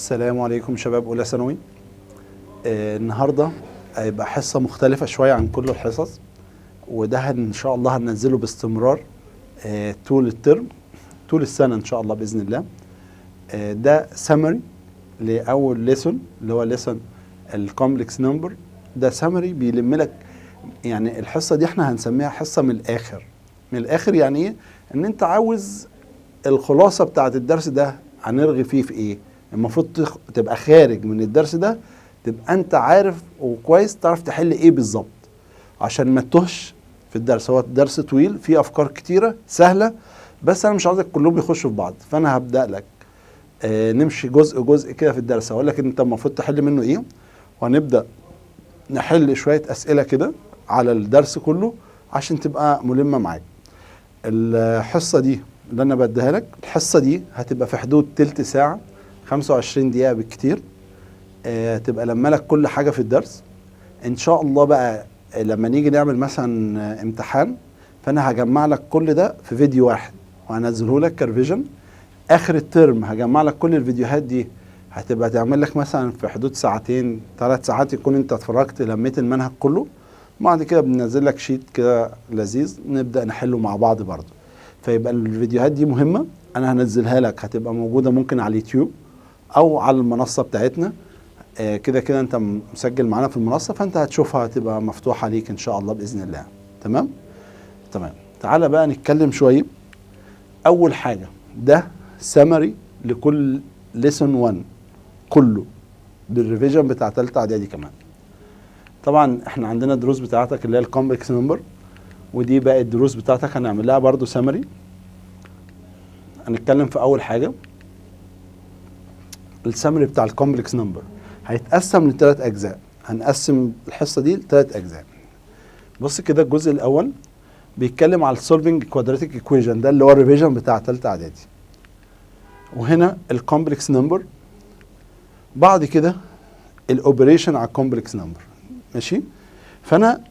السلام عليكم شباب اولى ثانوي. النهارده هيبقى حصه مختلفه شويه عن كل الحصص، وده ان شاء الله هننزله باستمرار طول الترم، طول السنه ان شاء الله باذن الله. ده سمري لاول ليسون اللي هو ليسون الكومبلكس نمبر. ده سمري بيلم لك، يعني الحصه دي احنا هنسميها حصه من الاخر. من الاخر يعني ايه؟ ان انت عاوز الخلاصه بتاعت الدرس ده هنرغي فيه في ايه. المفروض تبقى خارج من الدرس ده تبقى انت عارف وكويس تعرف تحل ايه بالظبط، عشان ما تتوهش في الدرس. هو الدرس طويل فيه افكار كتيره سهله، بس انا مش عاوزك كلهم يخشوا في بعض، فانا هبدا لك نمشي جزء جزء كده في الدرس. هقول لك انت المفروض تحل منه ايه، وهنبدا نحل شويه اسئله كده على الدرس كله عشان تبقى ملمه معاك. الحصه دي اللي انا بديها لك، الحصه دي هتبقى في حدود تلت ساعه، 25 دقيقه بالكتير. تبقى لما لك كل حاجه في الدرس ان شاء الله. بقى لما نيجي نعمل مثلا امتحان، فانا هجمع لك كل ده في فيديو واحد وهنزله لك كرفيجن. اخر الترم هجمع لك كل الفيديوهات دي، هتبقى تعمل لك مثلا في حدود ساعتين 3 ساعات يكون انت اتفرجت لميت المنهج كله. بعد كده بننزل لك شيت كده لذيذ نبدا نحله مع بعض برضه. فيبقى الفيديوهات دي مهمه، انا هنزلها لك، هتبقى موجوده ممكن على اليوتيوب او على المنصه بتاعتنا. كده كده انت مسجل معانا في المنصه، فانت هتشوفها هتبقى مفتوحه ليك ان شاء الله باذن الله. تمام. تعالى بقى نتكلم شويه. اول حاجه ده سمري لكل ليسون 1 كله بالريفيجن بتاع ثالثه اعدادي كمان. طبعا احنا عندنا الدروس بتاعتك اللي هي الكومبلكس نمبر، ودي بقى الدروس بتاعتك هنعمل لها برضو سمري. هنتكلم في اول حاجه السمري بتاع الكومبلكس نمبر. هيتقسم لثلاث اجزاء، هنقسم الحصه دي لثلاث اجزاء. بص كده، الجزء الاول بيتكلم على السولفنج كوادراتيك ايكويشن، ده اللي هو الريفيجن بتاع ثالثه اعدادي. وهنا الكومبلكس نمبر، بعد كده الاوبريشن على الكومبلكس نمبر. ماشي. فانا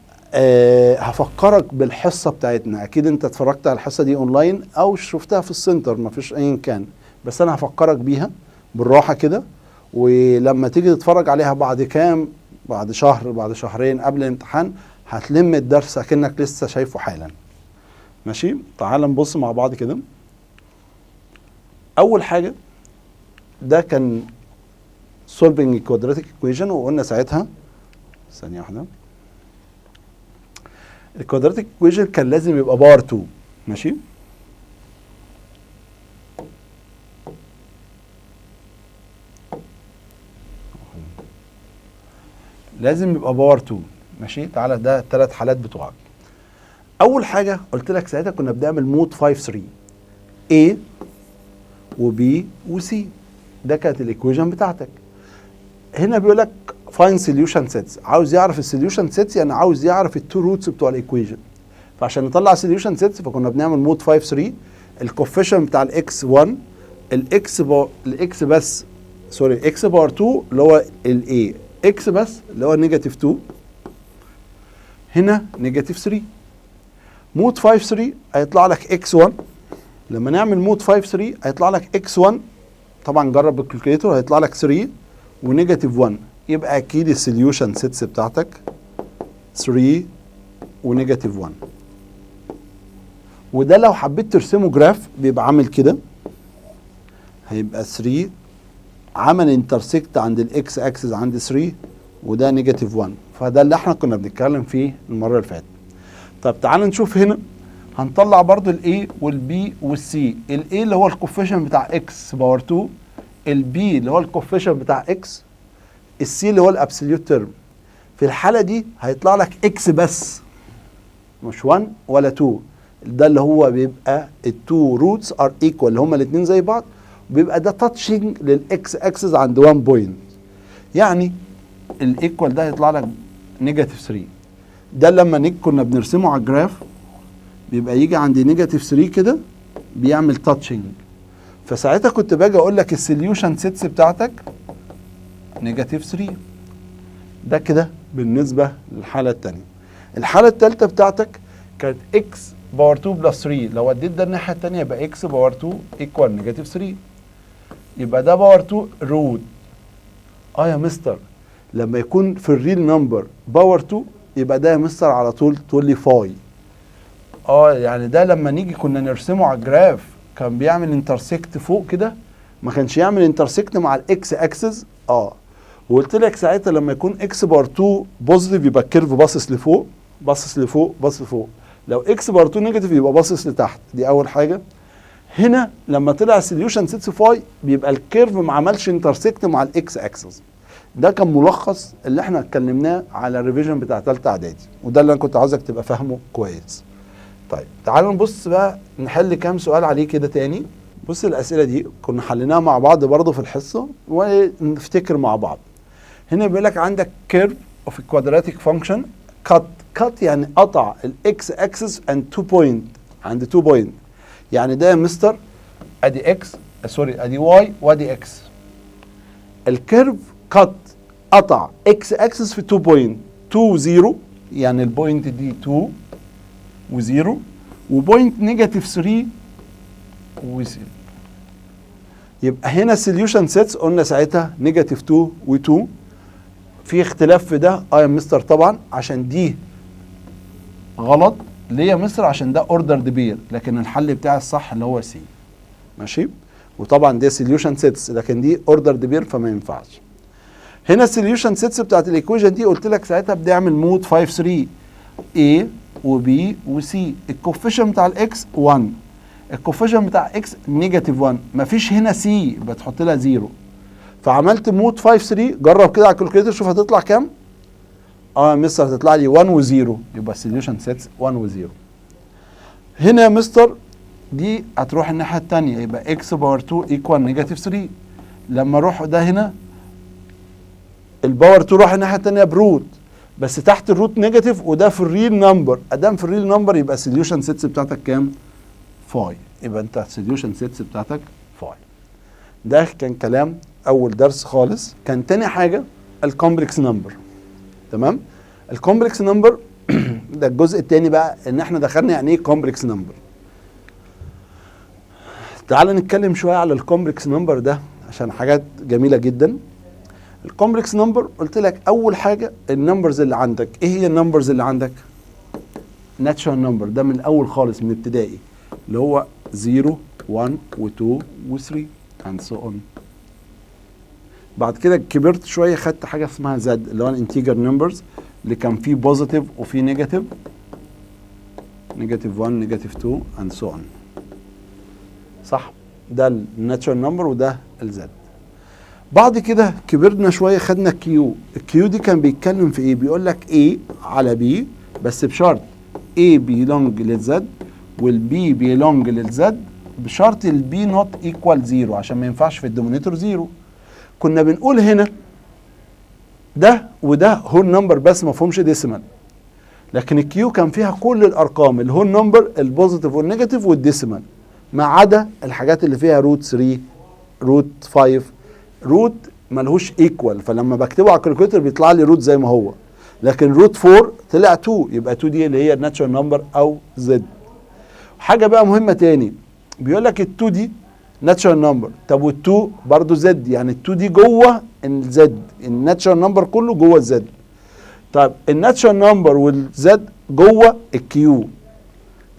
هفكرك بالحصه بتاعتنا. اكيد انت اتفرجت على الحصه دي اونلاين او شفتها في السنتر، ما فيش ايا كان، بس انا هفكرك بيها بالراحه كده. ولما تيجي تتفرج عليها بعد شهر بعد شهرين قبل الامتحان، هتلم الدرس اكنك لسه شايفه حالا. ماشي. تعال نبص مع بعض كده. اول حاجه ده كان solving quadratic equation، وقلنا ساعتها ثانيه واحده الكوادراتيك equation كان لازم يبقى باور 2. ماشي. لازم يبقى باور 2. ماشي. تعالى ده الثلاث حالات بتوعك. اول حاجه قلت لك ساعتها كنا بنعمل مود 5 3 A و B و C. ده كانت الايكويشن بتاعتك. هنا بيقول لك فاين سوليوشن سيتس، عاوز يعرف السوليوشن سيتس، يعني عاوز يعرف التو روتس بتوع الايكويشن. فعشان نطلع سوليوشن سيتس فكنا بنعمل مود 5 3. الكوفيشن بتاع الاكس 1، الاكس بس سوري اكس باور 2 اللي هو الاي، اكس بس اللي هو نيجاتيف 2، هنا نيجاتيف 3. مود 5 3 هيطلع لك اكس 1. لما نعمل مود 5 3 هيطلع لك اكس 1، طبعا جرب بالكالكوليتور، هيطلع لك 3 ونيجاتيف 1. يبقى اكيد السوليوشن سيتس بتاعتك 3 ونيجاتيف 1. وده لو حبيت ترسمه جراف بيبقى عامل كده، هيبقى 3 عمل انترسكت عند الاكس اكسس عند 3، وده نيجاتيف 1. فده اللي احنا كنا بنتكلم فيه المره اللي فاتت. طب تعال نشوف هنا، هنطلع برضو الاي والبي والسي. الاي اللي هو الكوفيشن بتاع اكس باور 2، البي اللي هو الكوفيشن بتاع اكس، السي اللي هو الابسوليوت تيرم. في الحاله دي هيطلع لك اكس بس، مش 1 ولا 2. ده اللي هو بيبقى التو روتس ار ايكوال، اللي هما الاثنين زي بعض، وبيبقى ده تاتشنج للاكس اكسس عند 1 بوينت. يعني الايكوال ده هيطلع لك نيجاتيف 3. ده لما كنا بنرسمه على الجراف بيبقى يجي عند نيجاتيف 3 كده بيعمل تاتشنج. فساعتها كنت باجي اقول لك السوليوشن سيتس بتاعتك نيجاتيف 3. ده كده بالنسبه للحاله الثانيه. الحاله الثالثه بتاعتك كانت اكس باور 2 بلس 3. لو اديت ده الناحيه الثانيه يبقى اكس باور 2 ايكوال نيجاتيف 3. يبقى ده باور 2 روت اه يا مستر لما يكون في الريل نمبر باور 2 يبقى ده يا مستر على طول تقول لي فاي. يعني ده لما نيجي كنا نرسمه على الجراف كان بيعمل انترسكت فوق كده، ما كانش يعمل انترسكت مع الاكس اكسس. وقلت لك ساعتها لما يكون اكس بار 2 بوزيتيف يبقى الكيرف باصص لفوق باصص لفوق باصص لفوق، لو اكس بار 2 نيجاتيف يبقى باصص لتحت. دي اول حاجه. هنا لما طلع سوليوشن سيتس فاي بيبقى الكيرف ما عملش انترسكت مع الاكس اكسس. ده كان ملخص اللي احنا اتكلمناه على الريفيجن بتاع ثالثه اعدادي، وده اللي انا كنت عاوزك تبقى فاهمه كويس. طيب تعالوا نبص بقى نحل كام سؤال عليه كده تاني. بص الاسئله دي كنا حليناها مع بعض برضه في الحصه ونفتكر مع بعض. هنا بيقول لك عندك كيرف اوف كوادراتيك فانكشن كات يعني قطع الاكس اكسس اند 2 بوينت عند 2 بوينت. يعني ده يا مستر ادي اكس ادي واي وادي اكس. الكيرف قطع اكس اكسس في 2 بوينت 2 0 يعني البوينت دي 2 و0 وبوينت نيجاتيف 3 و0. يبقى هنا السوليوشن سيتس قلنا ساعتها نيجاتيف 2 و2. في اختلاف في ده يا مستر طبعا عشان دي غلط. ليه يا مستر؟ عشان ده اوردرد بير، لكن الحل بتاعي الصح اللي هو سي. ماشي؟ وطبعا دي سوليوشن سيتس لكن دي اوردرد بير فما ينفعش. هنا السوليوشن سيتس بتاعت الايكويشن دي قلت لك ساعتها بنعمل مود 5 3 A وبي وسي. الكوفيشن بتاع الاكس 1 الكوفيشن بتاع اكس نيجاتيف 1. مفيش هنا سي بتحط لها 0. فعملت مود 5 3. جرب كده على الكالكوليتر شوف هتطلع كام. يا مستر هتطلع لي 1 و0 يبقى السوليوشن سيتس 1 و0. هنا يا مستر دي هتروح الناحيه الثانيه يبقى اكس باور 2 ايكوال نيجاتيف 3. لما اروح ده هنا الباور 2 راح الناحيه الثانيه بروت بس تحت الروت نيجاتيف وده في الريل نمبر. ادام في الريل نمبر يبقى السوليوشن سيتس بتاعتك كام؟ فاي. يبقى انت السوليوشن سيتس بتاعتك فاي. ده كان كلام اول درس خالص. كان تاني حاجه الكومبلكس نمبر. تمام؟ الكومبلكس نمبر ده الجزء الثاني بقى ان احنا دخلنا يعني ايه كومبلكس نمبر. تعال نتكلم شويه على الكومبلكس نمبر ده عشان حاجات جميله جدا. الكومبلكس نمبر قلت لك اول حاجه النمبرز اللي عندك. ايه هي النمبرز اللي عندك؟ ناتشورال نمبر ده من الاول خالص من ابتدائي اللي هو 0 1 و2 و3 and so on. بعد كده كبرت شويه خدت حاجه اسمها زد اللي هو الانتيجر نمبرز اللي كان فيه بوزيتيف وفيه نيجاتيف. نيجاتيف 1 نيجاتيف 2 and so on. صح؟ ده الناتشورال نمبر وده الزد. بعد كده كبرنا شويه خدنا كيو. الكيو دي كان بيتكلم في ايه؟ بيقول لك A على B بس بشرط A belong للزد والبي belong للزد بشرط البي نوت ايكوال 0 عشان ما ينفعش في الدومينيتور 0. كنا بنقول هنا ده وده هول نمبر بس ما فيهمش ديسيمال. لكن الكيو كان فيها كل الارقام الهول نمبر البوزيتيف والنيجاتيف والديسيمال ما عدا الحاجات اللي فيها روت 3 روت 5 روت ملهوش ايكوال. فلما بكتبه على الكالكوليتر بيطلع لي روت زي ما هو. لكن روت 4 طلع 2 يبقى 2 دي اللي هي الناتشورال نمبر او زد. حاجه بقى مهمه تاني بيقول لك ال2 دي ناتشورال نمبر. طب وال2 برضه زد يعني ال2 دي جوه الزد. الناتشورال نمبر كله جوه الزد. طيب الناتشورال نمبر والزد جوه الكيو.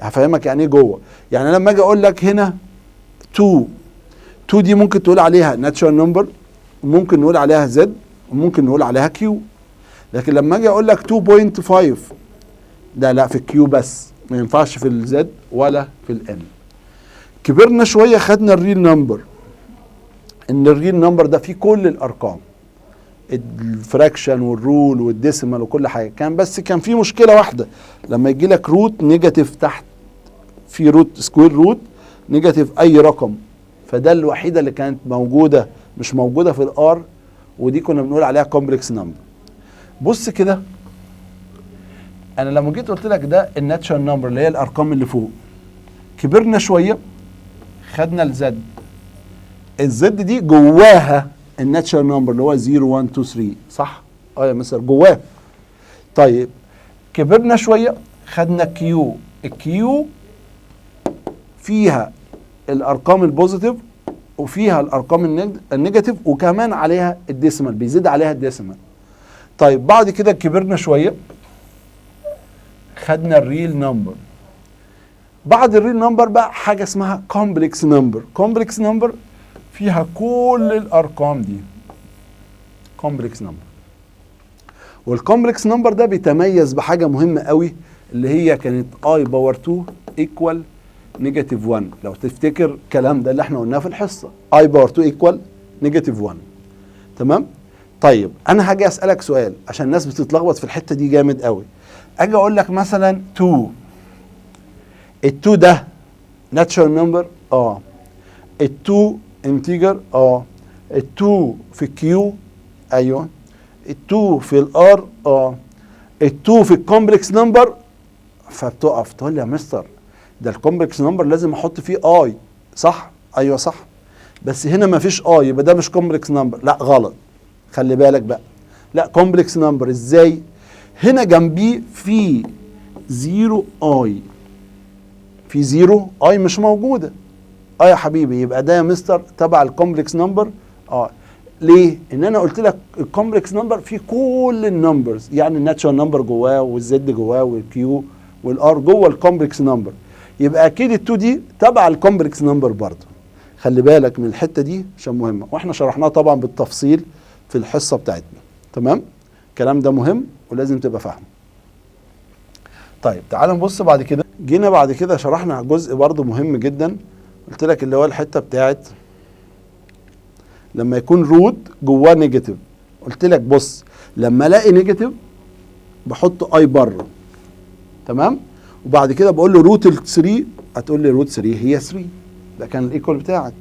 هفهمك يعني ايه جوه. يعني لما اجي اقول لك هنا 2 دي ممكن تقول عليها ناتشورال نمبر وممكن نقول عليها زد وممكن نقول عليها كيو. لكن لما اجي اقول لك 2.5 ده لا في الكيو بس ما ينفعش في الزد ولا في الان. كبرنا شويه خدنا الريل نمبر. ان الريل نمبر ده فيه كل الارقام الفراكشن والرول والديسيمال وكل حاجه. كان في مشكله واحده لما يجي لك روت نيجاتيف تحت في روت سكوير روت نيجاتيف اي رقم. فده الوحيده اللي كانت موجوده مش موجوده في الار ودي كنا بنقول عليها كومبلكس نمبر. بص كده انا لما جيت قلت لك ده الناتشورال نمبر اللي هي الارقام اللي فوق. كبرنا شويه خدنا الزد. الزد دي جواها الناتشورال نمبر اللي هو 0 1 2 3 صح؟ يا مستر جواه. طيب كبرنا شويه خدنا كيو. الكيو فيها الارقام البوزيتيف وفيها الارقام النيجاتيف وكمان عليها الديسيمال، بيزيد عليها الديسيمال. طيب بعد كده كبرنا شويه، خدنا الريل نمبر. بعد الريل نمبر بقى حاجه اسمها كومبلكس نمبر. كومبلكس نمبر فيها كل الارقام دي، كومبلكس نمبر. والكومبلكس نمبر ده بيتميز بحاجه مهمه قوي، اللي هي كانت اي باور 2 ايكوال نيجاتيف 1. لو تفتكر الكلام ده اللي احنا قلناه في الحصه، اي باور 2 ايكوال نيجاتيف 1. تمام؟ طيب انا هاجي اسالك سؤال عشان الناس بتتلخبط في الحته دي جامد قوي. اجي اقول لك مثلا 2، ال2 ده ناتشورال نمبر؟ ال2 انتيجر؟ ال2 في الكيو؟ ايوه. ال2 في الار؟ ال2 في الكومبلكس نمبر؟ فبتقف تقول لي يا مستر ده الكومبلكس نمبر لازم احط فيه اي، صح؟ ايوه صح، بس هنا ما فيش اي، يبقى ده مش كومبلكس نمبر. لا غلط، خلي بالك بقى. لا كومبلكس نمبر ازاي؟ هنا جنبيه في 0 اي، في 0 اي مش موجوده. يا حبيبي، يبقى ده يا مستر تبع الكومبلكس نمبر. ليه؟ ان انا قلت لك الكومبلكس نمبر فيه كل النمبرز، يعني الناتشورال نمبر جواه والزد جواه والكيو والار جوه الكومبلكس نمبر، يبقى اكيد ال2 دي تبع الكومبلكس نمبر برضه. خلي بالك من الحته دي عشان مهمه، واحنا شرحناها طبعا بالتفصيل في الحصه بتاعتنا. تمام؟ الكلام ده مهم ولازم تبقى فاهمه. طيب تعال نبص بعد كده. جينا بعد كده شرحنا جزء برضه مهم جدا، قلت لك اللي هو الحته بتاعت لما يكون روت جواه نيجاتيف. قلت لك بص، لما الاقي نيجاتيف بحط اي بره، تمام؟ وبعد كده بقول له روت ال 3، هتقول لي روت 3 هي 3، ده كان الايكوال بتاعك.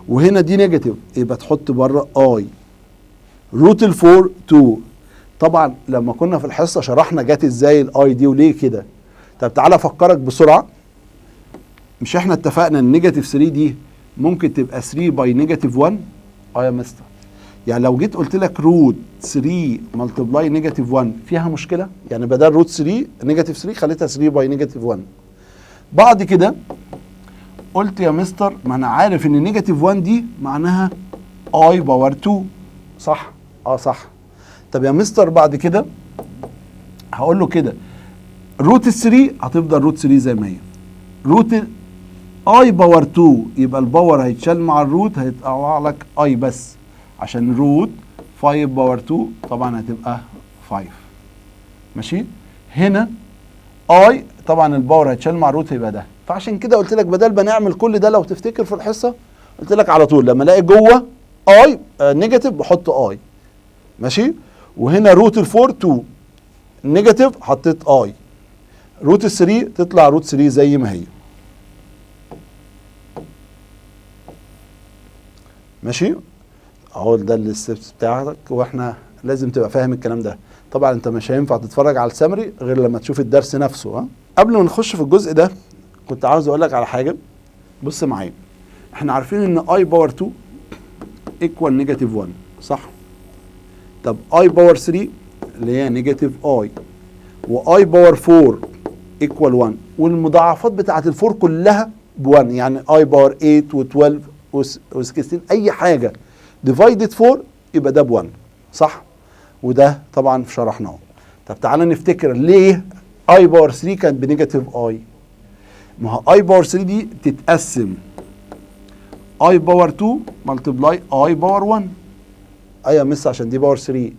وهنا دي نيجاتيف يبقى تحط بره اي. روت ال 4 2. طبعا لما كنا في الحصه شرحنا جت ازاي الاي دي وليه كده. طب تعالى افكرك بسرعه. مش احنا اتفقنا ان نيجاتيف 3 دي ممكن تبقى 3 باي نيجاتيف 1؟ يا مستر، يعني لو جيت قلت لك روت 3 ملتبلاي نيجاتيف 1 فيها مشكله؟ يعني بدل روت 3 نيجاتيف 3 خليتها 3 باي نيجاتيف 1. بعد كده قلت يا مستر ما انا عارف ان نيجاتيف 1 دي معناها اي باور 2، صح؟ صح. طب يا مستر بعد كده هقول له كده روت 3 هتفضل روت 3 زي ما هي، روت اي باور 2 يبقى الباور هيتشال مع الروت، هيطلع لك اي بس، عشان روت 5 باور 2 طبعا هتبقى 5. ماشي؟ هنا اي طبعا الباور هيتشال مع الروت هيبقى ده. فعشان كده قلت لك بدل ما نعمل كل ده، لو تفتكر في الحصه قلت لك على طول لما الاقي جوه اي نيجاتيف بحط اي. ماشي؟ وهنا روت ال 4 2 نيجاتيف حطيت اي، روت ال 3 تطلع روت 3 زي ما هي. ماشي؟ اهو ده الستبس بتاعتك، واحنا لازم تبقى فاهم الكلام ده. طبعا انت مش هينفع تتفرج على السمري غير لما تشوف الدرس نفسه. قبل ما نخش في الجزء ده كنت عاوز اقول لك على حاجه. بص معايا، احنا عارفين ان اي باور 2 ايكوال نيجاتيف 1، صح؟ طب اي باور 3 اللي هي نيجاتيف اي، واي باور 4 ايكوال 1، والمضاعفات بتاعت الفور كلها ب1، يعني اي باور 8 و12 و16 اي حاجه ديفايدد 4 يبقى ده ب1، صح؟ وده طبعا شرحناه. طب تعالى نفتكر ليه اي باور 3 كانت بنيجاتيف اي. ما هو اي باور 3 دي تتقسم اي باور 2 ملتبلاي اي باور 1. يا مستر عشان دي باور 3.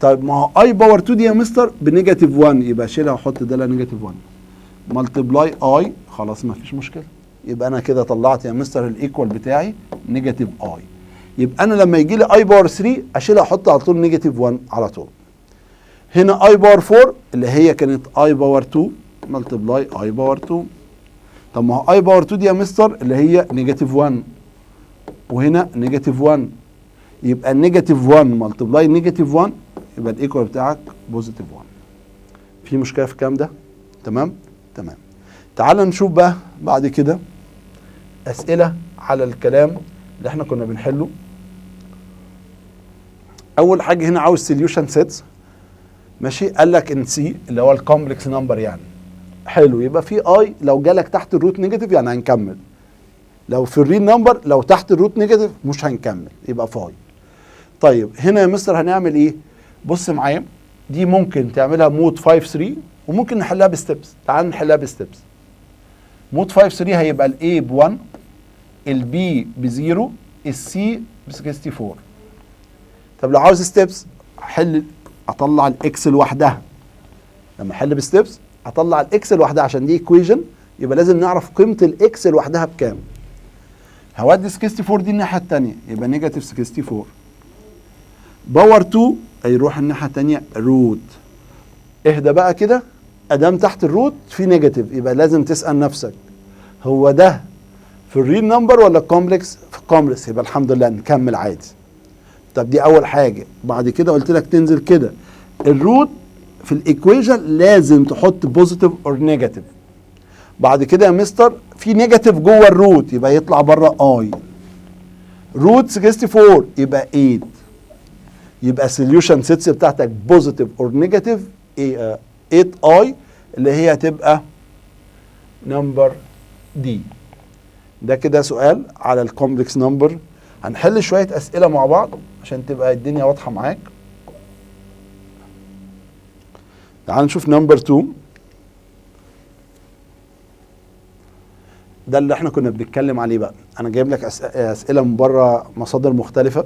طيب ما هو اي باور 2 دي يا مستر بنيجاتيف 1، يبقى شيلها وحط ده لا نيجاتيف 1 ملتبلاي اي، خلاص ما فيش مشكله. يبقى انا كده طلعت يا مستر الايكوال بتاعي نيجاتيف اي. يبقى انا لما يجي لي اي باور 3 اشيلها احط على طول نيجاتيف 1 على طول. هنا اي باور 4 اللي هي كانت اي باور 2 ملتبلاي اي باور 2. طب ما هو اي باور 2 دي يا مستر اللي هي نيجاتيف 1، وهنا نيجاتيف 1، يبقى النيجاتيف 1 ملتبلاي نيجاتيف 1 يبقى الايكوال بتاعك بوزيتيف 1. في مشكله في الكلام ده؟ تمام؟ تمام. تعال نشوف بقى بعد كده اسئله على الكلام اللي احنا كنا بنحله. اول حاجه هنا عاوز سوليوشن سيتس. ماشي؟ قال لك ان سي اللي هو الكومبلكس نمبر، يعني حلو، يبقى في اي لو جالك تحت الروت نيجاتيف يعني هنكمل. لو في الريل نمبر لو تحت الروت نيجاتيف مش هنكمل يبقى 5. طيب هنا يا مستر هنعمل ايه؟ بص معايا، دي ممكن تعملها مود 5 3 وممكن نحلها بستبس. تعال نحلها بستبس. مود 5 3 هيبقى الاي ب 1، البي ب 0، السي ب 64. طب لو عاوز ستيبس احل، اطلع الاكس لوحدها. لما احل بستيبس اطلع الاكس لوحدها عشان دي ايكويجن، يبقى لازم نعرف قيمه الاكس لوحدها بكام. هودي 64 دي الناحيه الثانيه يبقى نيجاتيف 64. باور 2 هيروح الناحيه الثانيه روت. اهدى بقى كده، ادام تحت الروت في نيجاتيف يبقى لازم تسال نفسك هو ده في الريل نمبر ولا الكومبلكس؟ في الكومبلكس، يبقى الحمد لله نكمل عادي. طب دي اول حاجه. بعد كده قلت لك تنزل كده الروت في الايكويشن لازم تحط بوزيتيف اور نيجاتيف. بعد كده يا مستر في نيجاتيف جوه الروت يبقى يطلع بره اي. روت 64 يبقى 8. يبقى سوليوشن سيتس بتاعتك بوزيتيف اور نيجاتيف 8 اي اللي هي هتبقى نمبر دي. ده كده سؤال على الكومبلكس نمبر. هنحل شويه اسئله مع بعض عشان تبقى الدنيا واضحه معاك. تعال نشوف نمبر 2. ده اللي احنا كنا بنتكلم عليه بقى. انا جايب لك اسئله من بره مصادر مختلفه،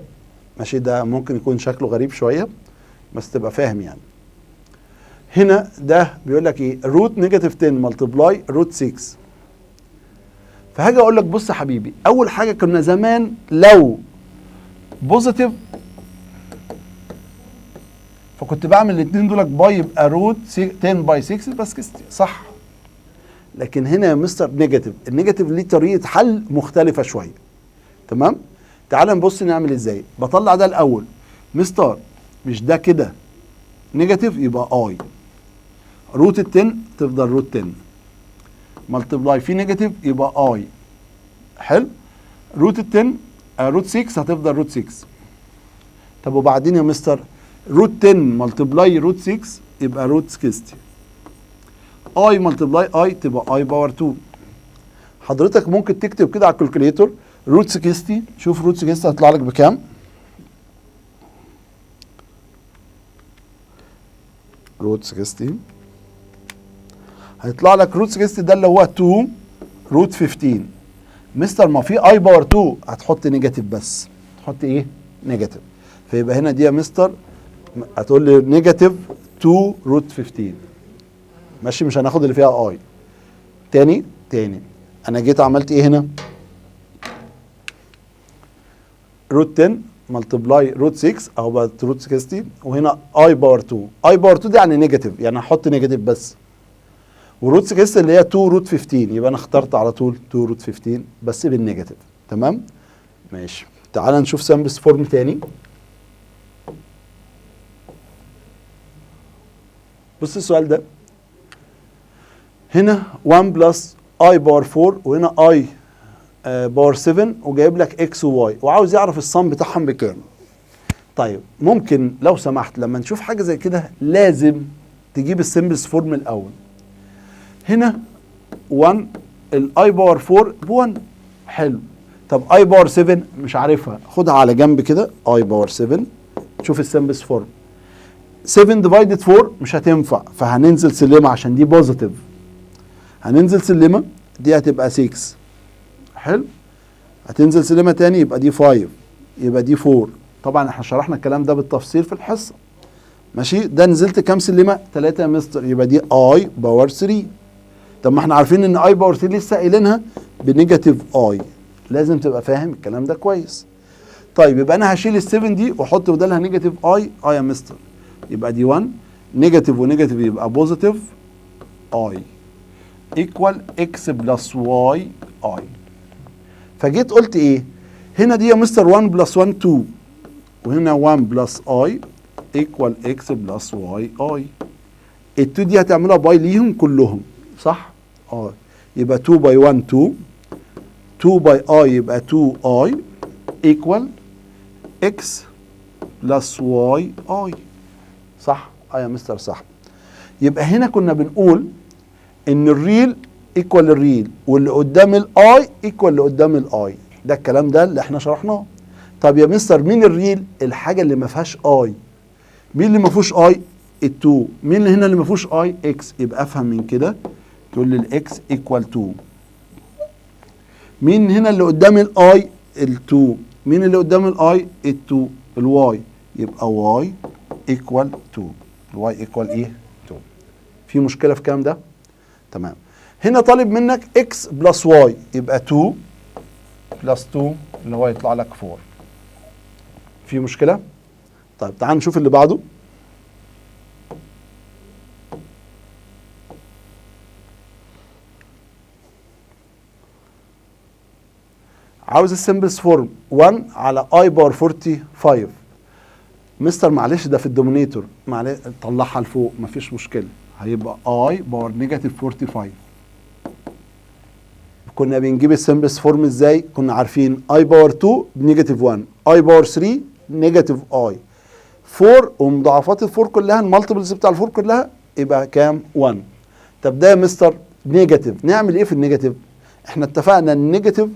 ماشي؟ ده ممكن يكون شكله غريب شويه بس تبقى فاهم يعني. هنا ده بيقول لك ايه؟ روت نيجاتيف 10 ملتبلاي روت 6. فهاجي اقول لك بص يا حبيبي، اول حاجه كنا زمان لو بوزيتيف فكنت بعمل الاثنين دول باي يبقى روت 10 باي 6 بس صح. لكن هنا يا مستر نيجاتيف، النيجاتيف ليه طريقه حل مختلفه شويه. تمام؟ تعال نبص نعمل ازاي. بطلع ده الاول. مستر مش ده كده نيجاتيف يبقى اي. روت ال 10 تفضل روت 10 ملتبلاي في نيجاتيف يبقى اي. حلو؟ روت ال 10 روت 6 هتفضل روت 6. طب وبعدين يا مستر روت 10 ملتبلاي روت 6 يبقى روت 60. اي ملتبلاي اي تبقى اي باور 2. حضرتك ممكن تكتب كده على الكالكوليتور روت 60. شوف روت 60 هتطلع لك بكام؟ روت 60 هيطلع لك روت 60 ده اللي هو 2 روت 15. مستر ما في اي باور 2 هتحط نيجاتيف بس. تحط ايه؟ نيجاتيف. فيبقى هنا دي يا مستر هتقول لي نيجاتيف 2 روت 15. ماشي؟ مش هناخد اللي فيها اي. تاني انا جيت عملت ايه هنا؟ روت 10 ملتبلاي روت 6 اهو بقت روت 60 وهنا اي باور 2. اي باور 2 دي يعني نيجاتيف، يعني هحط نيجاتيف بس. وروت 6 اللي هي 2 روت 15 يبقى انا اخترت على طول 2 روت 15 بس بالنيجاتيف. تمام؟ ماشي. تعال نشوف سامبلز فورم تاني. بص السؤال ده. هنا 1 بلس اي باور 4 وهنا اي باور 7 وجايب لك اكس وواي وعاوز يعرف الصم بتاعهم بكام. طيب ممكن لو سمحت لما نشوف حاجه زي كده لازم تجيب السمبلز فورم الاول. هنا 1 الاي باور 4 ب 1. حلو. طب اي باور 7 مش عارفها، خدها على جنب كده. اي باور 7 شوف السمبلز فورم. 7 ديفايدد 4 مش هتنفع فهننزل سلمه عشان دي بوزيتيف. هننزل سلمه دي هتبقى 6. حلو. هتنزل سلمه تاني يبقى دي 5 يبقى دي 4. طبعا احنا شرحنا الكلام ده بالتفصيل في الحصه. ماشي؟ ده نزلت كام سلمه؟ 3 يا مستر يبقى دي اي باور 3. طب ما احنا عارفين ان اي باور 3 لسه قايلينها بنيجاتيف اي. لازم تبقى فاهم الكلام ده كويس. طيب يبقى انا هشيل ال7 دي واحط بدالها نيجاتيف اي. يا مستر يبقى دي 1 نيجاتيف ونيجاتيف يبقى بوزيتيف اي ايكوال اكس بلس واي اي. فجيت قلت ايه؟ هنا دي يا مستر 1 بلس 1 2 وهنا 1 بلس اي ايكوال اكس بلس واي اي. ال2 دي هتعملها باي ليهم كلهم صح؟ يبقى 2 باي 1 2 2 باي اي يبقى 2 اي ايكوال اكس بلس واي اي. صح؟ يا مستر صح. يبقى هنا كنا بنقول ان الريل ايكوال الريل، واللي قدام الاي ايكوال اللي قدام الاي. ده الكلام ده اللي احنا شرحناه. طب يا مستر مين الريل؟ الحاجه اللي ما فيهاش اي. مين اللي ما فيهوش اي؟ ال2. مين اللي هنا اللي ما فيهوش اي؟ اكس. يبقى افهم من كده تقول لي الاكس ايكوال 2. مين هنا اللي قدام الاي؟ ال2. مين اللي قدام الاي؟ ال2. الواي. يبقى واي ايكوال 2. الواي ايكوال ايه؟ 2. في مشكله في الكلام ده؟ تمام. هنا طالب منك اكس بلس واي، يبقى 2 بلس 2 اللي هو يطلع لك 4. في مشكله؟ طيب تعال نشوف اللي بعده. عاوز السمبلس فورم 1 على اي باور 45. مستر معلش ده في الدومينيتور، معلش طلعها لفوق مفيش مشكله، هيبقى اي باور نيجاتيف 45. كنا بنجيب السمبلس فورم ازاي؟ كنا عارفين اي باور 2 بنيجاتيف 1، اي باور 3 نيجاتيف اي 4، ومضاعفات ال4 كلها المالتيبلز بتاع ال4 كلها يبقى كام؟ 1. طب ده يا مستر نيجاتيف، نعمل ايه في النيجاتيف؟ احنا اتفقنا النيجاتيف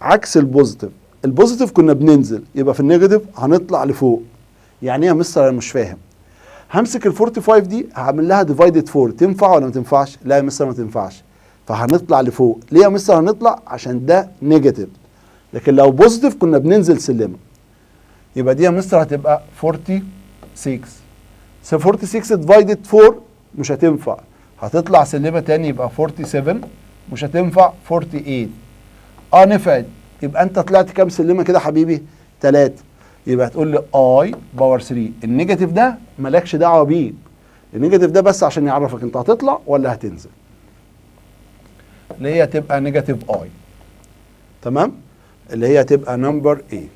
عكس البوزيتيف. البوزيتيف كنا بننزل، يبقى في النيجاتيف هنطلع لفوق. يعني ايه يا مستر؟ انا مش فاهم. همسك ال 45 دي هعمل لها ديفايدد 4، تنفع ولا ما تنفعش؟ لا يا مستر ما تنفعش، فهنطلع لفوق. ليه يا مستر هنطلع؟ عشان ده نيجاتيف. لكن لو بوزيتيف كنا بننزل سلمه. يبقى دي يا مستر هتبقى 46. 46 ديفايدد 4 مش هتنفع، هتطلع سلمه تاني يبقى 47، مش هتنفع 48. نفعت. يبقى انت طلعت كام سلمه كده حبيبي؟ 3. يبقى هتقول لي اي باور 3. النيجاتيف ده مالكش دعوه بيه، النيجاتيف ده بس عشان يعرفك انت هتطلع ولا هتنزل، اللي هي تبقى نيجاتيف اي. تمام؟ اللي هي تبقى نمبر ايه.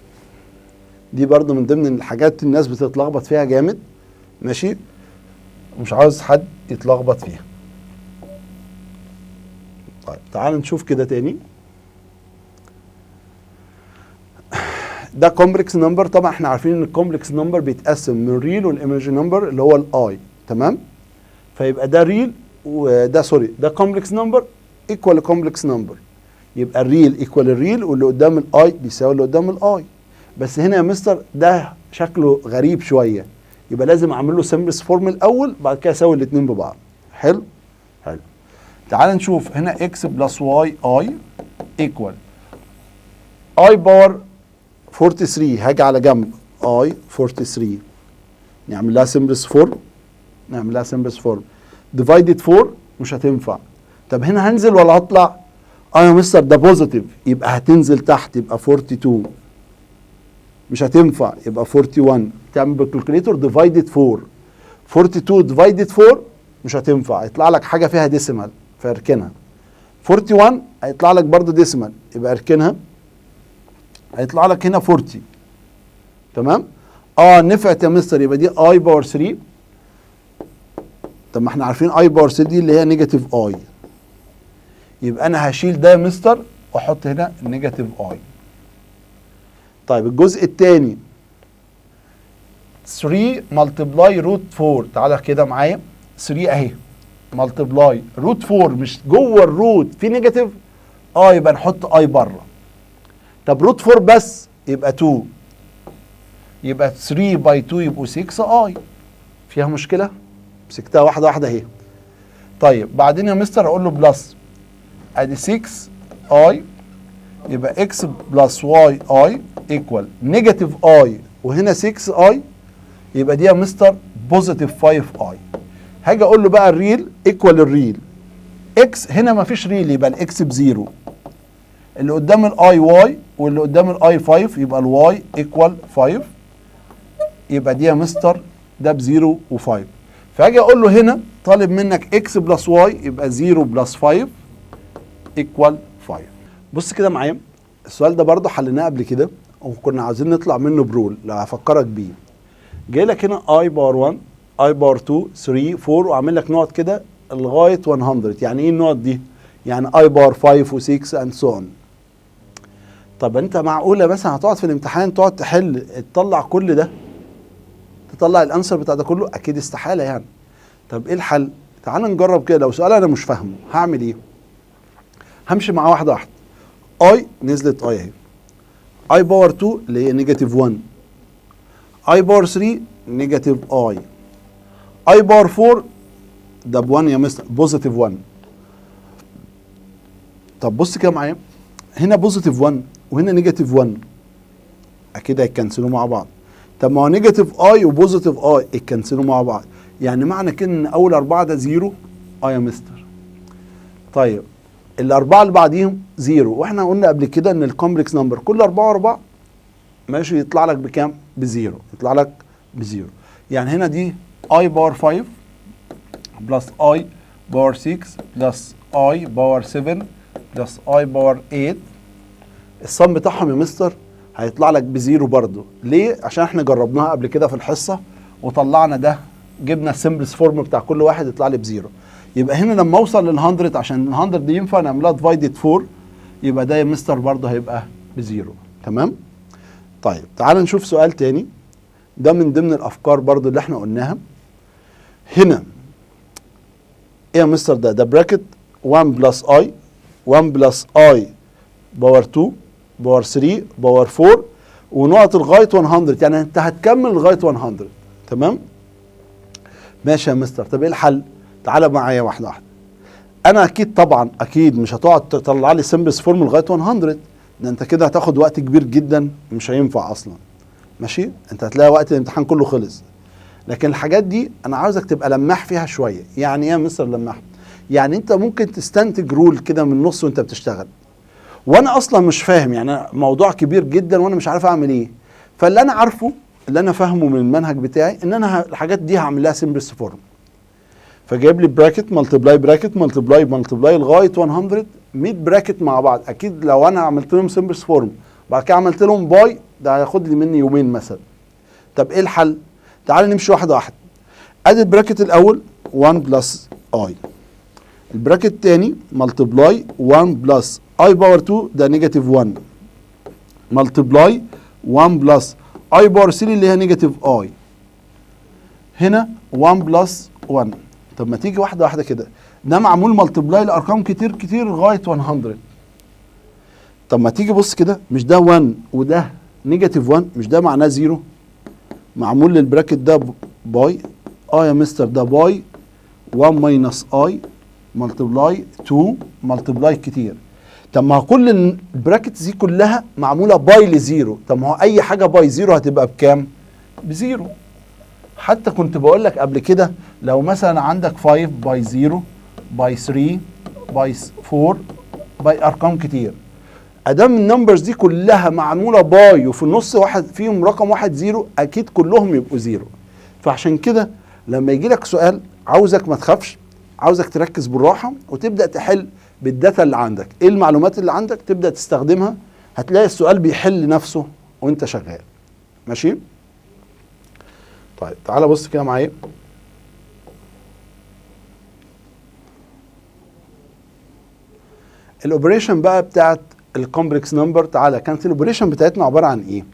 دي برضو من ضمن الحاجات الناس بتتلخبط فيها جامد، ماشي؟ مش عاوز حد يتلخبط فيها. طيب تعال نشوف كده تاني. ده كومبلكس نمبر. طبعا احنا عارفين ان الكومبلكس نمبر بيتقسم من ريل والايماجينري نمبر اللي هو الاي. تمام؟ فيبقى ده ريل وده سوري، ده كومبلكس نمبر ايكوال كومبلكس نمبر. يبقى الريل ايكوال الريل، واللي قدام الاي بيساوي اللي قدام الاي. بس هنا يا مستر ده شكله غريب شويه، يبقى لازم اعمل له سمبلس فورم الاول، بعد كده اساوي الاثنين ببعض. حلو؟ حلو. تعال نشوف هنا اكس بلس واي اي ايكوال اي باور 43. هاجي على جنب اي 43، نعمل لها سمبلس فورم، نعمل لها سمبلس فورم. ديفايدد 4 مش هتنفع. طب هنا هنزل ولا هطلع؟ يا مستر ده بوزيتيف، يبقى هتنزل تحت، يبقى 42. مش هتنفع، يبقى 41. تعمل بالكالكوليتور ديفايدد 4. 42 ديفايدد 4 مش هتنفع، هيطلع لك حاجه فيها ديسيمال فاركنها. 41 هيطلع لك برضو ديسيمال، يبقى اركنها. هيطلع لك هنا 40. تمام؟ نفعت يا مستر، يبقى دي اي باور 3. طب ما احنا عارفين اي باور 3 دي اللي هي نيجاتيف اي، يبقى انا هشيل ده يا مستر واحط هنا نيجاتيف اي. طيب الجزء الثاني 3 ملتبلاي روت 4. تعالى كده معايا، 3 اهي ملتبلاي روت 4، مش جوه الروت في نيجاتيف، يبقى نحط اي بره. طب روت 4 بس يبقى 2، يبقى 3 باي 2 يبقوا 6 اي. فيها مشكله؟ مسكتها واحده واحده اهي. طيب بعدين يا مستر اقول له بلس، ادي 6 اي، يبقى اكس بلس واي اي ايكوال نيجاتيف اي، وهنا 6 اي، يبقى دي يا مستر بوزيتيف 5 اي. هاجي اقول له بقى الريل ايكوال الريل. اكس هنا ما فيش ريل، يبقى الاكس بزيرو. اللي قدام الاي واي، واللي قدام الاي 5، يبقى الواي ايكوال 5. يبقى دي يا مستر ده بزيرو و5. فهاجي اقول له هنا طالب منك اكس بلس واي، يبقى 0 بلس 5 ايكوال 5. بص كده معايا، السؤال ده برضه حليناه قبل كده وكنا عايزين نطلع منه برول، لو هفكرك بيه. جاي لك هنا اي باور 1، اي باور 2، 3، 4، وعامل لك نقط كده لغايه 100. يعني ايه النقط دي؟ يعني اي باور 5 و6 اند سو اون. طب انت معقوله مثلا هتقعد في الامتحان تقعد تحل تطلع كل ده؟ تطلع الانسر بتاع ده كله؟ اكيد استحاله يعني. طب ايه الحل؟ تعال نجرب كده. لو سؤال انا مش فاهمه هعمل ايه؟ همشي معاه واحده واحده. اي نزلت اي اهي، اي باور 2 اللي هي نيجاتيف 1، اي باور 3 نيجاتيف اي، اي باور 4 ده ب 1 يا مستر بوزيتيف 1. طب بص كده معايا، هنا بوزيتيف 1 وهنا نيجاتيف 1، اكيد هيتكنسلوا مع بعض. طب ما هو نيجاتيف اي وبوزيتيف اي اتكنسلوا مع بعض، يعني معنى كده ان اول 4 ده زيرو يا مستر. طيب الاربعه اللي بعديهم زيرو، واحنا قلنا قبل كده ان الكومبلكس نمبر كل 4 و4 ماشي يطلع لك بكام؟ بزيرو، يطلع لك بزيرو. يعني هنا دي اي باور 5 بلس اي باور 6 بلس اي باور 7 بلس اي باور 8، الصم بتاعهم يا مستر هيطلع لك بزيرو برضو. ليه؟ عشان احنا جربناها قبل كده في الحصه وطلعنا ده، جبنا السمبلس فورم بتاع كل واحد يطلع لي بزيرو. يبقى هنا لما اوصل لل 100 عشان ال 100 دي ينفع نعملها ديفايدد 4، يبقى ده يا مستر برضه هيبقى بزيرو. تمام؟ طيب تعال نشوف سؤال تاني، ده من ضمن الافكار برضه اللي احنا قلناها. هنا ايه يا مستر؟ ده براكت 1 بلس اي، 1 بلس اي باور 2 باور 3 باور 4 ونقط لغايه 100، يعني انت هتكمل لغايه 100. تمام؟ ماشي يا مستر. طب ايه الحل؟ تعالى معايا واحده واحده. انا اكيد طبعا اكيد مش هتقعد تطلع لي سمبلس فورم لغايه 100، ده انت كده هتاخد وقت كبير جدا، مش هينفع اصلا. ماشي؟ انت هتلاقي وقت الامتحان كله خلص. لكن الحاجات دي انا عاوزك تبقى لماح فيها شويه. يعني ايه يا مستر لماح؟ يعني انت ممكن تستنتج رول كده من النص وانت بتشتغل، وانا اصلا مش فاهم، يعني موضوع كبير جدا وانا مش عارف اعمل ايه. فاللي انا عارفه، اللي انا فاهمه من المنهج بتاعي، ان انا الحاجات دي هعمل لها سمبلس فورم. فجايب لي براكت ملتبلاي براكت ملتبلاي ملتبلاي لغايه 100، 100 براكت مع بعض. اكيد لو انا عملت لهم سمبلس فورم بعد كده عملت لهم باي، ده هياخد لي مني يومين مثلا. طب ايه الحل؟ تعال نمشي واحده واحده. ادي البراكت الاول 1 بلس اي، البراكت الثاني ملتبلاي 1 بلس اي باور 2 ده نيجاتيف 1، ملتبلاي 1 بلس اي باور 3 اللي هي نيجاتيف اي، هنا 1 بلس 1. طب ما تيجي واحده واحده كده، ده معمول ملتبلاي لارقام كتير كتير لغايه 100. طب ما تيجي بص كده، مش ده 1 وده نيجاتيف 1، مش ده معناه زيرو؟ معمول للبراكت ده باي، يا مستر ده باي 1 ماينس اي ملتبلاي 2 ملتبلاي كتير. طب ما كل البراكتس دي كلها معموله باي لزيرو، طب ما هو اي حاجه باي زيرو هتبقى بكام؟ بزيرو. حتى كنت بقول لك قبل كده لو مثلا عندك 5 باي 0 باي 3 باي 4 باي ارقام كتير، ادام النمبرز دي كلها معموله باي وفي النص واحد فيهم رقم واحد زيرو، اكيد كلهم يبقوا زيرو. فعشان كده لما يجي لك سؤال عاوزك ما تخافش، عاوزك تركز بالراحه وتبدا تحل بالداتا اللي عندك. ايه المعلومات اللي عندك تبدا تستخدمها، هتلاقي السؤال بيحل نفسه وانت شغال. ماشي؟ طيب تعالى بص كده معايا. الاوبريشن بقى بتاعت الكومبلكس نمبر، تعالى كانت الاوبريشن بتاعتنا عباره عن ايه؟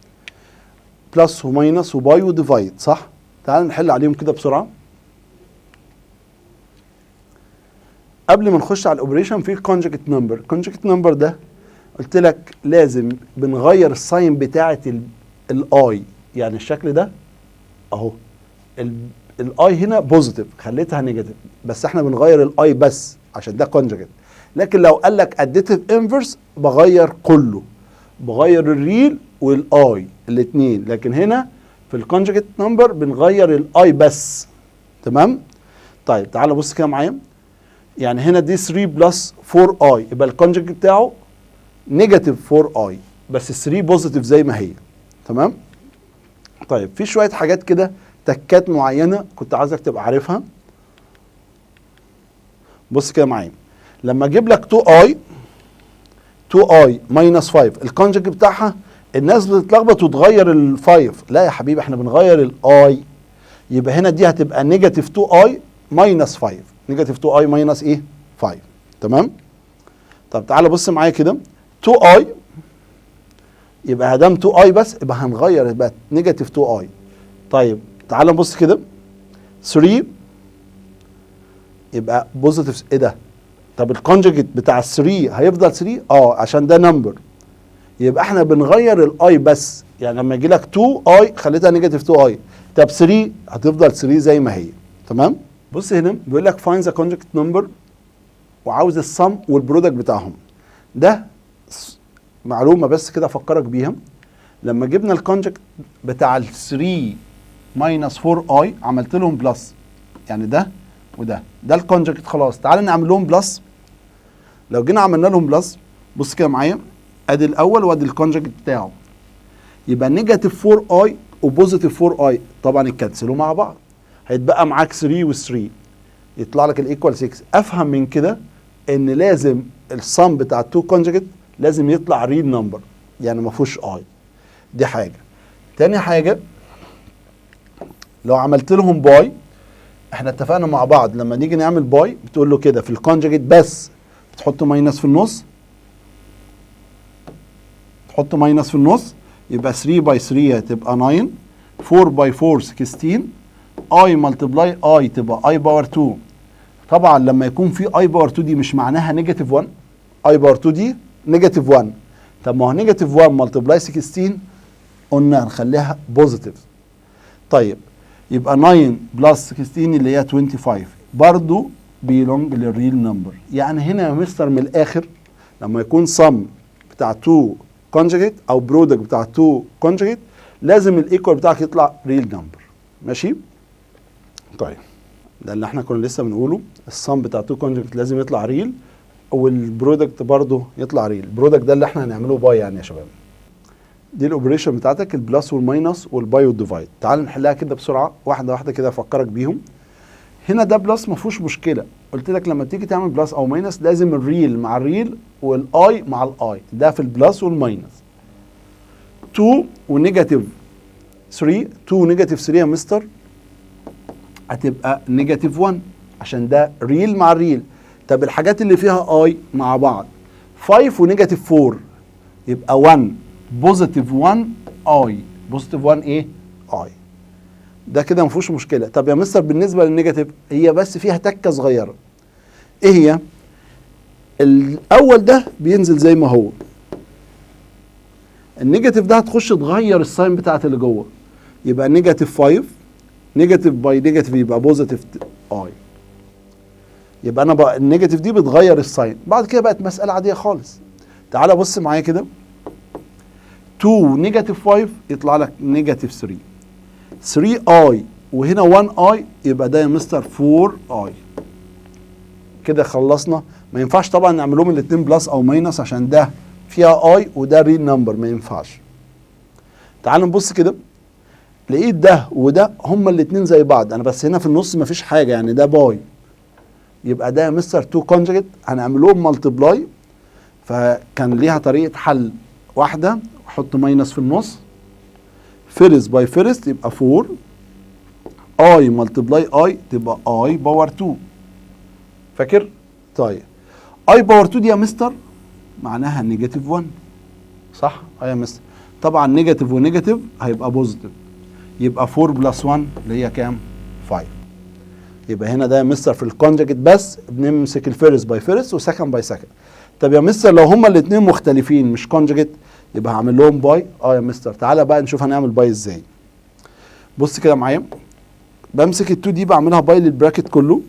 بلس وماينس وباي وديفايد، صح؟ تعالى نحل عليهم كده بسرعه. قبل ما نخش على الاوبريشن في كونجكت نمبر. الكونجكت نمبر ده قلت لك لازم بنغير الساين بتاعه الاي، يعني الشكل ده اهو، الاي هنا بوزيتيف خليتها نيجاتيف، بس احنا بنغير الاي بس عشان ده كونجكت. لكن لو قال لك اديتيف انفرس بغير كله، بغير الريل والاي الاثنين، لكن هنا في الكونجكت نمبر بنغير الاي بس. تمام؟ طيب تعال بص كده معايا. يعني هنا دي 3 بلس 4 اي، يبقى الكونجكت بتاعه نيجاتيف 4 اي، بس 3 بوزيتيف زي ما هي. تمام؟ طيب في شويه حاجات كده تكات معينه كنت عايزك تبقى عارفها. بص كده معايا، لما اجيب لك 2 اي ماينس 5، الكونجكت بتاعها الناس بتتلخبط وتغير ال5. لا يا حبيبي، احنا بنغير الاي، يبقى هنا دي هتبقى نيجاتيف 2 اي ماينس 5، نيجاتيف 2 اي ماينس ايه؟ 5. تمام؟ طب تعالى بص معايا كده، 2 اي يبقى هدام 2 اي بس، يبقى هنغير يبقى نيجاتيف 2 اي. طيب تعالى نبص كده، 3 يبقى بوزيتيف، ايه ده؟ طب الكونجكت بتاع ال 3 هيفضل 3 عشان ده نمبر، يبقى احنا بنغير الاي بس، يعني لما يجي لك 2 اي خليتها نيجاتيف 2 اي، طب 3 هتفضل 3 زي ما هي. تمام. بص هنا بيقول لك find the conjugate number وعاوز السم والبرودكت بتاعهم. ده معلومه بس كده افكرك بيها، لما جبنا الكونجكت بتاع ال 3 ماينس 4 اي عملت لهم بلس، يعني ده وده، ده الكونجكت خلاص. تعال نعمل لهم بلس. لو جينا عملنا لهم بلس بص كده معايا، ادي الاول وادي الكونجكت بتاعه، يبقى نيجاتيف 4 اي وبوزيتيف 4 اي طبعا يتكنسلوا مع بعض، هيتبقى معاك 3 و3 يطلع لك الايكوال 6. افهم من كده ان لازم السم بتاع التو كونجكت لازم يطلع ريل نمبر، يعني ما فيهوش اي. دي حاجه. تاني حاجه، لو عملت لهم باي، احنا اتفقنا مع بعض لما نيجي نعمل باي بتقول له كده في الكونجكت بس بتحط ماينس في النص، تحط ماينس في النص، يبقى 3 باي 3 هتبقى 9، 4 باي 4 16، اي ملتبلاي اي تبقى اي باور 2. طبعا لما يكون في اي باور 2 دي مش معناها نيجاتيف 1، اي باور 2 دي نيجاتيف 1. طب ما هو نيجاتيف 1 ملتبلاي 16 قلنا هنخليها بوزيتيف. طيب يبقى 9 بلس 16 اللي هي 25 برضو بيلونج للريل نمبر. يعني هنا يا مستر من الاخر لما يكون سم بتاع 2 كونجكت او برودكت بتاع 2 كونجكت لازم الايكوال بتاعك يطلع ريل نمبر. ماشي؟ طيب ده اللي احنا كنا لسه بنقوله، السم بتاع 2 كونجكت لازم يطلع ريل والبرودكت برضو يطلع ريل. البرودكت ده اللي احنا هنعمله باي يعني يا شباب. دي الاوبريشن بتاعتك، البلس والماينس والباي والديفايد. تعال نحلها كده بسرعه واحده واحده كده افكرك بيهم. هنا ده بلس ما فيهوش مشكله، قلت لك لما تيجي تعمل بلس او ماينس لازم الريل مع الريل والاي مع الاي، ده في البلس والماينس. 2 ونيجاتيف 3، 2 ونيجاتيف 3 يا مستر هتبقى نيجاتيف 1 عشان ده ريل مع الريل. طب الحاجات اللي فيها اي مع بعض، 5 ونيجاتيف 4 يبقى 1 بوزيتيف 1 اي، بوزيتيف 1 ايه؟ اي. ده كده ما فيهوش مشكله. طب يا مستر بالنسبه للنيجاتيف هي بس فيها تكه صغيره. ايه هي؟ الاول ده بينزل زي ما هو، النيجاتيف ده هتخش تغير الساين بتاعت اللي جوه، يبقى نيجاتيف 5 نيجاتيف باي نيجاتيف يبقى بوزيتيف اي. يبقى انا بقى النيجاتيف دي بتغير الساين. بعد كده بقت مساله عاديه خالص. تعالى بص معايا كده، 2 نيجاتيف 5 يطلع لك نيجاتيف 3، 3 اي وهنا 1 اي يبقى ده يا مستر 4 اي. كده خلصنا. ما ينفعش طبعا نعملهم الاثنين بلس او ماينس عشان ده فيها اي وده ريل نمبر، ما ينفعش. تعال نبص كده، لقيت ده وده هما الاثنين زي بعض، انا بس هنا في النص ما فيش حاجه يعني ده باي، يبقى ده يا مستر 2 كونجكت هنعملهم ملتبلاي. فكان ليها طريقه حل واحده، احط ماينس في النص، فيرست باي فيرست يبقى 4 اي ملتبلاي اي تبقى اي باور 2. فاكر؟ طيب اي باور 2 دي يا مستر معناها نيجاتيف 1 صح؟ يا مستر طبعا نيجاتيف ونيجاتيف هيبقى بوزيتيف، يبقى 4 بلس 1 اللي هي كام؟ 5. يبقى هنا ده يا مستر في الكونجكت بس بنمسك الفيرست باي فيرست وسكند باي سكند. طب يا مستر لو هما الاثنين مختلفين مش كونجكت يبقى هعمل لهم باي. يا مستر تعالى بقى نشوف هنعمل باي ازاي. بص كده معايا، بمسك ال2 دي بعملها باي للبراكت كله،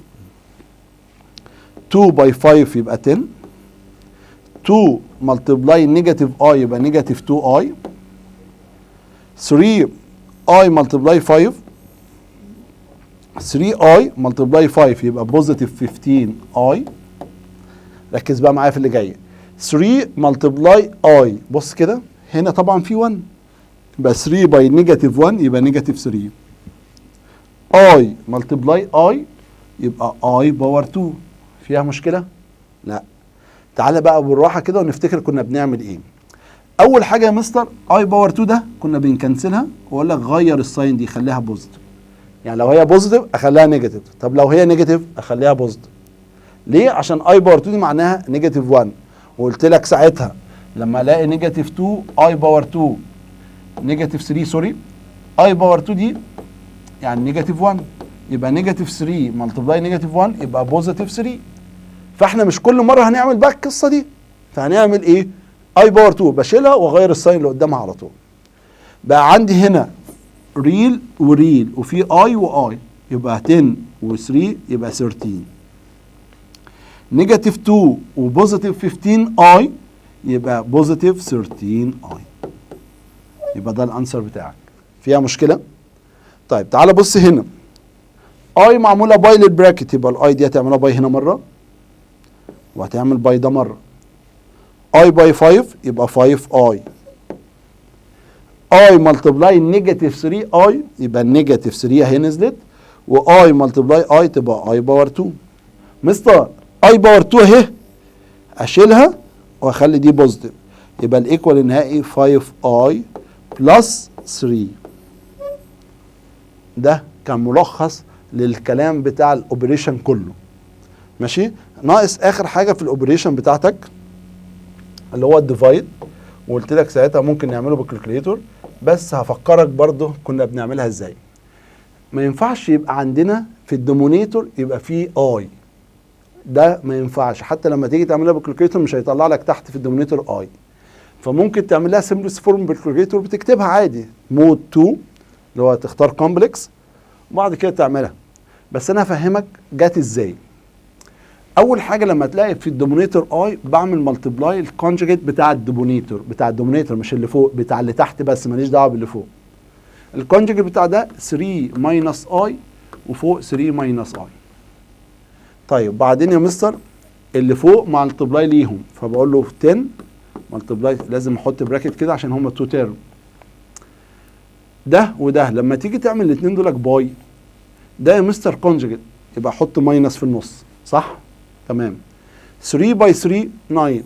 2 باي 5 يبقى 10، 2 ملتبلاي نيجاتيف اي يبقى نيجاتيف 2 اي، 3 اي ملتبلاي 5، 3 اي ملتبلاي 5 يبقى بوزيتيف 15 اي. ركز بقى معايا في اللي جاي، 3 ملتبلاي اي بص كده هنا طبعا في 1 يبقى 3 باي نيجاتيف 1 يبقى نيجاتيف 3، اي ملتبلاي اي يبقى اي باور 2. فيها مشكله؟ لا. تعالى بقى بالراحه كده ونفتكر كنا بنعمل ايه. اول حاجه يا مستر اي باور 2 ده كنا بنكنسلها واقول لك غير الساين دي خليها بوزيتيف، يعني لو هي بوزيتيف اخليها نيجاتيف، طب لو هي نيجاتيف اخليها بوزيتيف. ليه؟ عشان اي باور 2 دي معناها نيجاتيف 1، وقلت لك ساعتها لما الاقي نيجاتيف 2 اي باور 2 نيجاتيف 3 سوري اي باور 2 دي يعني نيجاتيف 1 يبقى نيجاتيف 3 ملتبلاي نيجاتيف 1 يبقى بوزيتيف 3. فاحنا مش كل مره هنعمل بقى القصه دي، فهنعمل ايه؟ اي باور 2 بشيلها واغير الساين اللي قدامها على طول. بقى عندي هنا ريل وريل وفي اي واي، يبقى 10 و3 يبقى 13. نيجاتيف 2 وبوزيتيف 15 اي يبقى بوزيتيف 13 اي. يبقى ده الانسر بتاعك. فيها مشكله؟ طيب تعالى بص هنا، اي معموله باي للبراكت، يبقى الاي دي هتعملها باي هنا مره وهتعمل باي ده مره. اي باي 5 يبقى 5 اي. اي ملتبلاي نيجاتيف 3 اي يبقى النيجاتيف 3 اهي نزلت، واي ملتبلاي اي تبقى اي باور 2. مستر اي باور 2 اهي اشيلها واخلي دي بوزيتيف، يبقى الايكوال النهائي 5 اي بلس 3. ده كان ملخص للكلام بتاع الاوبريشن كله. ماشي؟ ناقص اخر حاجه في الاوبريشن بتاعتك اللي هو الديفايد، وقلت لك ساعتها ممكن نعمله بالكالكوليتور، بس هفكرك برضو كنا بنعملها ازاي. ما ينفعش يبقى عندنا في الدومينيتور يبقى فيه اي، ده ما ينفعش، حتى لما تيجي تعملها بالكالكوليتور مش هيطلع لك تحت في الدومينيتور اي. فممكن تعملها سمبلس فورم بالكالكوليتور، بتكتبها عادي مود 2 اللي هو تختار كومبلكس وبعد كده تعملها. بس انا هفهمك جات ازاي. اول حاجه لما تلاقي في الدومينيتور اي بعمل ملتبلاي الكونجوجيت بتاع الدومينيتور مش اللي فوق، بتاع اللي تحت بس، ماليش دعوه باللي فوق. الكونجوجيت بتاع ده 3 ماينس اي وفوق 3 ماينس اي. طيب بعدين يا مستر اللي فوق ملتبلاي ليهم، فبقول له 10 ملتبلاي، لازم احط براكت كده عشان هم 2 تيرم. ده وده لما تيجي تعمل الاثنين دولك باي، ده يا مستر كونجوجيت يبقى احط ماينس في النص، صح؟ تمام. 3 باي 3 9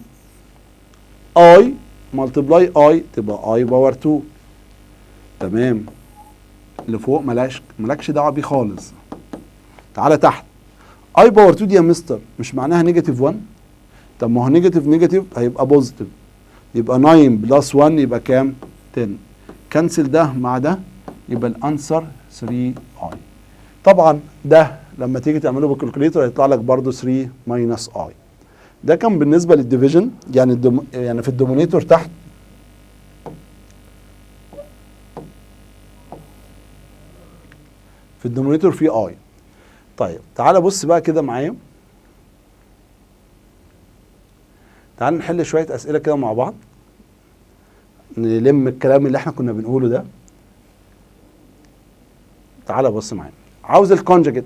اي ملتبلاي اي تبقى اي باور 2. تمام. اللي فوق مالكش دعوه بيه خالص. تعالى تحت، اي باور 2 دي يا مستر مش معناها نيجاتيف 1؟ طب ما هو نيجاتيف هيبقى بوزيتيف، يبقى 9 بلس 1 يبقى كام؟ 10. كنسل ده مع ده يبقى الانسر 3 اي. طبعا ده لما تيجي تعمله بالكالكوليتر هيطلع لك برضه 3 ماينس اي. ده كان بالنسبه للديفيجن، يعني في الدومينيتور تحت في الدومينيتور في اي. طيب تعالى بص بقى كده معايا، تعالى نحل شويه اسئله كده مع بعض، نلم الكلام اللي احنا كنا بنقوله ده. تعالى بص معايا، عاوز الكونجوجيت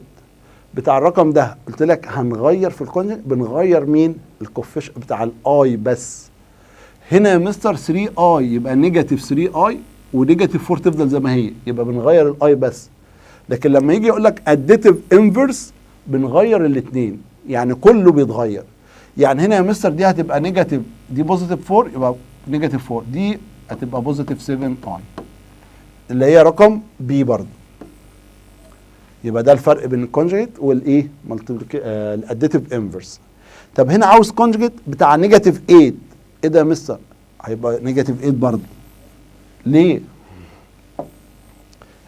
بتاع الرقم ده، قلت لك هنغير في الكونجوجيت، بنغير مين؟ الكوفيش بتاع الاي بس. هنا يا مستر 3 اي يبقى نيجاتيف 3 اي ونيجاتيف 4 تفضل زي ما هي، يبقى بنغير الاي بس. لكن لما يجي يقول لك اديتيف انفرس بنغير الاثنين، يعني كله بيتغير. يعني هنا يا مستر دي هتبقى نيجاتيف، دي بوزيتيف 4 يبقى نيجاتيف 4، دي هتبقى بوزيتيف 7 اي اللي هي رقم بي برضه. يبقى ده الفرق بين الكونجوجيت والايه؟ الاديتيف انفرس. طب هنا عاوز كونجوجيت بتاع نيجاتيف 8، ايه ده يا مستر؟ هيبقى نيجاتيف 8 برضه.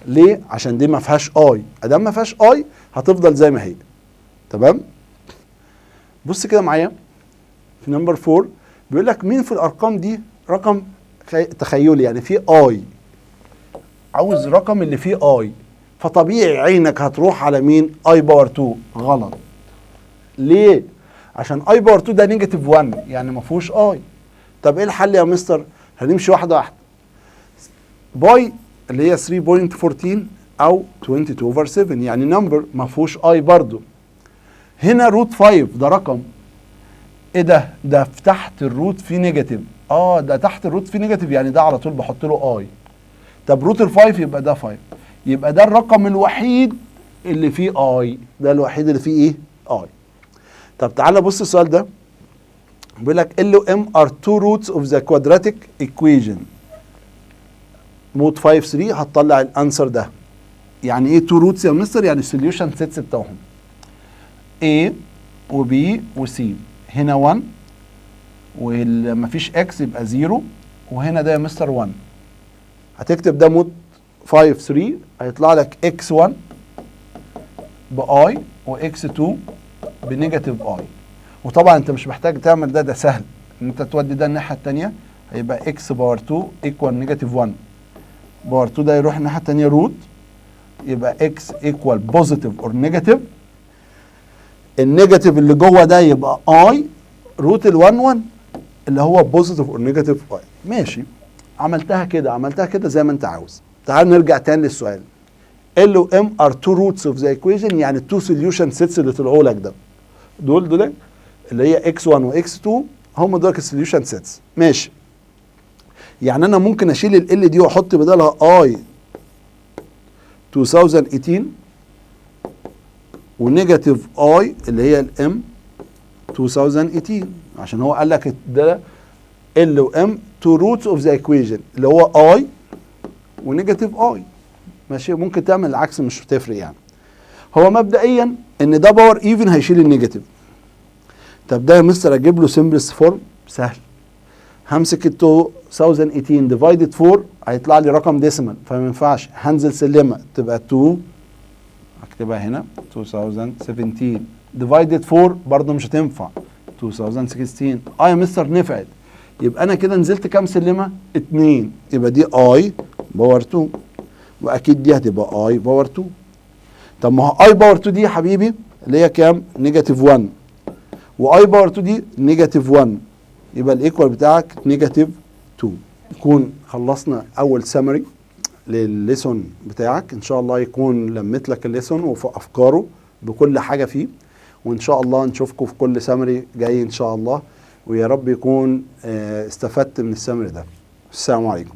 ليه؟ عشان دي ما فيهاش اي، ادام ما فيهاش اي هتفضل زي ما هي. تمام؟ بص كده معايا في نمبر 4 بيقول لك مين في الارقام دي رقم تخيلي، يعني فيه اي، عاوز رقم اللي فيه اي، فطبيعي عينك هتروح على مين؟ اي باور 2. غلط. ليه؟ عشان اي باور 2 ده نيجاتيف 1 يعني ما فيهوش اي. طب ايه الحل يا مستر؟ هنمشي واحده واحده. باي اللي هي 3.14 او 22/7 يعني نمبر ما فيهوش اي برضو. هنا روت 5 ده رقم، ايه ده؟ ده في تحت الروت فيه نيجاتيف، ده تحت الروت فيه نيجاتيف يعني ده على طول بحط له اي. طب روت ال5 يبقى ده 5، يبقى ده الرقم الوحيد اللي فيه اي، ده الوحيد اللي فيه ايه؟ اي. طب تعالى بص السؤال ده بيقول لك ال و ام are two roots of the quadratic equation مود 5 3 هتطلع الانسر ده. يعني ايه تو روتس يا مستر؟ يعني السوليوشن سيتس بتاعهم A و B و C. هنا 1 ومفيش x يبقى 0، وهنا ده يا مستر 1. هتكتب ده مود 5 3 هيطلع لك x1 باي وx2 بنيجاتيف اي، وطبعا انت مش محتاج تعمل ده سهل ان انت تودي ده الناحيه الثانيه، هيبقى اكس باور 2 ايكوال نيجاتيف 1. باور 2 ده يروح الناحيه الثانيه روت، يبقى اكس ايكوال بوزيتيف اور نيجاتيف. النيجاتيف اللي جوه ده يبقى اي روت ال1 1 اللي هو بوزيتيف اور نيجاتيف اي. ماشي، عملتها كده زي ما انت عاوز. تعال نرجع تاني للسؤال. ال و ام ار تو روتس اوف ذا ايكويشن، يعني التو سوليوشن سيتس اللي طلعوا لك ده، دول اللي هي اكس 1 واكس 2 هم دول السوليوشن سيتس. ماشي، يعني انا ممكن اشيل ال دي واحط بدالها اي 2018 ونيجاتيف اي اللي هي الام 2018، عشان هو قال لك ده ال وام تو روتس اوف ذا ايكويشن اللي هو اي ونيجاتيف اي. ماشي، ممكن تعمل العكس مش هتفرق يعني. هو مبدئيا ان ده باور ايفن هيشيل النيجاتيف. طب ده يا مستر اجيب له سمبلست فورم؟ سهل، همسك ال 2018 ديفايدد 4 هيطلع لي رقم ديسيمال، فما ينفعش، هنزل سلمه تبقى 2، اكتبها هنا 2017 ديفايدد 4 برضه مش هتنفع 2016. يا مستر نفعت، يبقى انا كده نزلت كام سلمه؟ 2، يبقى دي اي باور 2، واكيد دي هتبقى اي باور 2. طب ما هو اي باور 2 دي يا حبيبي اللي هي كام؟ نيجاتيف 1، واي باور 2 دي نيجاتيف 1، يبقى الايكوال بتاعك نيجاتيف 2. يكون خلصنا اول سمري للليسون بتاعك، ان شاء الله يكون لمت لك الليسون وفي افكاره بكل حاجه فيه، وان شاء الله نشوفكم في كل سمري جاي ان شاء الله، ويا رب يكون استفدت من السمري ده. السلام عليكم.